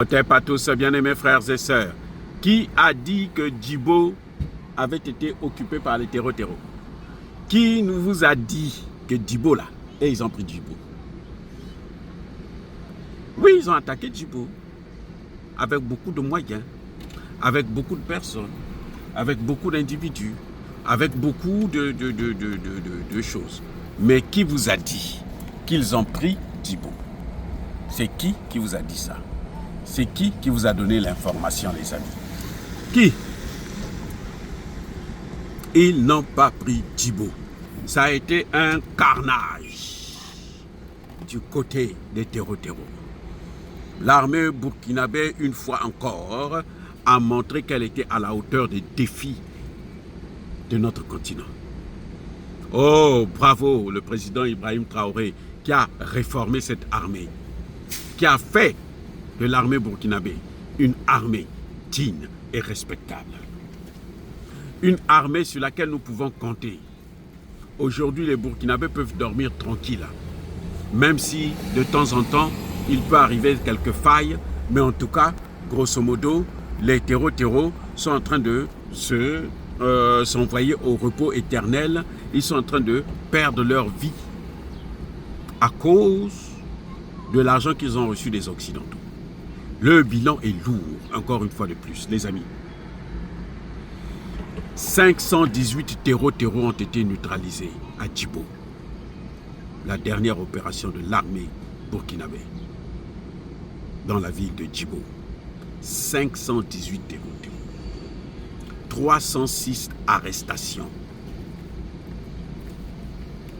Peut-être pas tous, bien-aimés frères et sœurs. Qui a dit que Djibo avait été occupé par les terreaux? Qui nous vous a dit que Djibo là, et ils ont pris Djibo? Oui, ils ont attaqué Djibo avec beaucoup de moyens, avec beaucoup de personnes, avec beaucoup d'individus, avec beaucoup de choses. Mais qui vous a dit qu'ils ont pris Djibo? C'est qui vous a dit ça? C'est qui vous a donné l'information, les amis? Qui? Ils n'ont pas pris Djibo. Ça a été un carnage du côté des terreaux. L'armée burkinabé, une fois encore, a montré qu'elle était à la hauteur des défis de notre continent. Oh, bravo, le président Ibrahim Traoré, qui a réformé cette armée, qui a fait de l'armée burkinabé une armée digne et respectable. Une armée sur laquelle nous pouvons compter. Aujourd'hui, les Burkinabés peuvent dormir tranquilles. Même si, de temps en temps, il peut arriver quelques failles. Mais en tout cas, grosso modo, les terreaux sont en train de s'envoyer au repos éternel. Ils sont en train de perdre leur vie à cause de l'argent qu'ils ont reçu des Occidentaux. Le bilan est lourd, encore une fois de plus, les amis. 518 terreaux ont été neutralisés à Djibo. La dernière opération de l'armée burkinabé dans la ville de Djibo. 518 terreaux. 306 arrestations.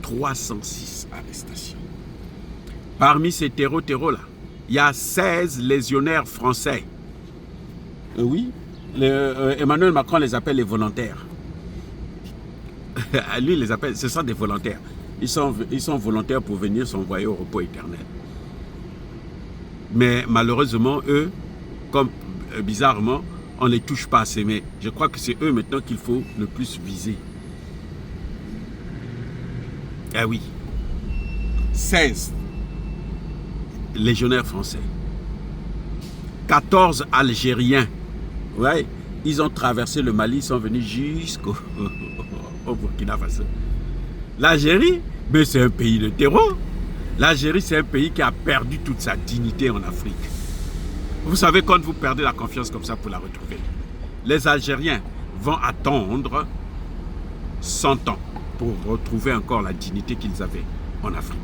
306 arrestations. Parmi ces terreaux-là, il y a 16 légionnaires français. Oui, Emmanuel Macron les appelle les volontaires. Lui, il les appelle, ce sont des volontaires. Ils sont volontaires pour venir s'envoyer au repos éternel. Mais malheureusement, eux, comme bizarrement, on ne les touche pas assez. Mais je crois que c'est eux maintenant qu'il faut le plus viser. Eh oui. 16 légionnaires français. 14 Algériens. Ouais, ils ont traversé le Mali, ils sont venus jusqu'au Burkina Faso. L'Algérie, mais c'est un pays de terreau. L'Algérie, c'est un pays qui a perdu toute sa dignité en Afrique. Vous savez, quand vous perdez la confiance comme ça pour la retrouver, les Algériens vont attendre 100 ans pour retrouver encore la dignité qu'ils avaient en Afrique.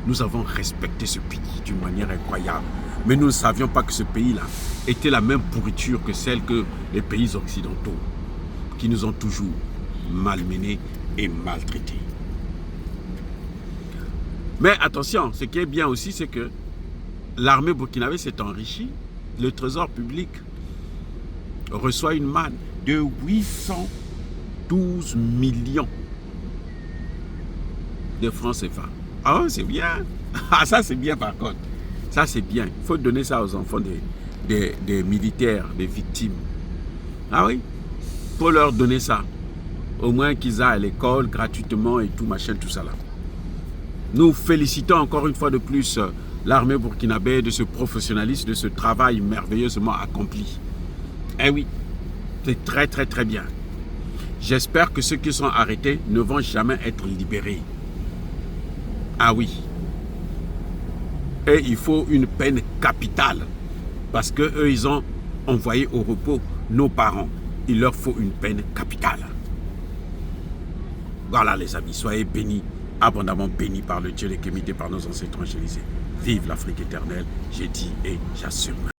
Nous avons respecté ce pays d'une manière incroyable. Mais nous ne savions pas que ce pays-là était la même pourriture que celle que les pays occidentaux, qui nous ont toujours malmenés et maltraités. Mais attention, ce qui est bien aussi, c'est que l'armée burkinabé s'est enrichie. Le trésor public reçoit une manne de 812 millions de francs CFA. Ah oui, c'est bien. Ah, ça c'est bien par contre. Ça c'est bien. Il faut donner ça aux enfants des militaires, des victimes. Ah oui, il faut leur donner ça. Au moins qu'ils aillent à l'école gratuitement et tout machin, tout ça là. Nous félicitons encore une fois de plus l'armée burkinabé de ce professionnalisme, de ce travail merveilleusement accompli. Eh oui, c'est très très très bien. J'espère que ceux qui sont arrêtés ne vont jamais être libérés. Ah oui. Et il faut une peine capitale. Parce qu'eux, ils ont envoyé au repos nos parents. Il leur faut une peine capitale. Voilà les amis, soyez bénis, abondamment bénis par le Dieu les par nos ancêtres évangélisés. Vive l'Afrique éternelle, j'ai dit et j'assume.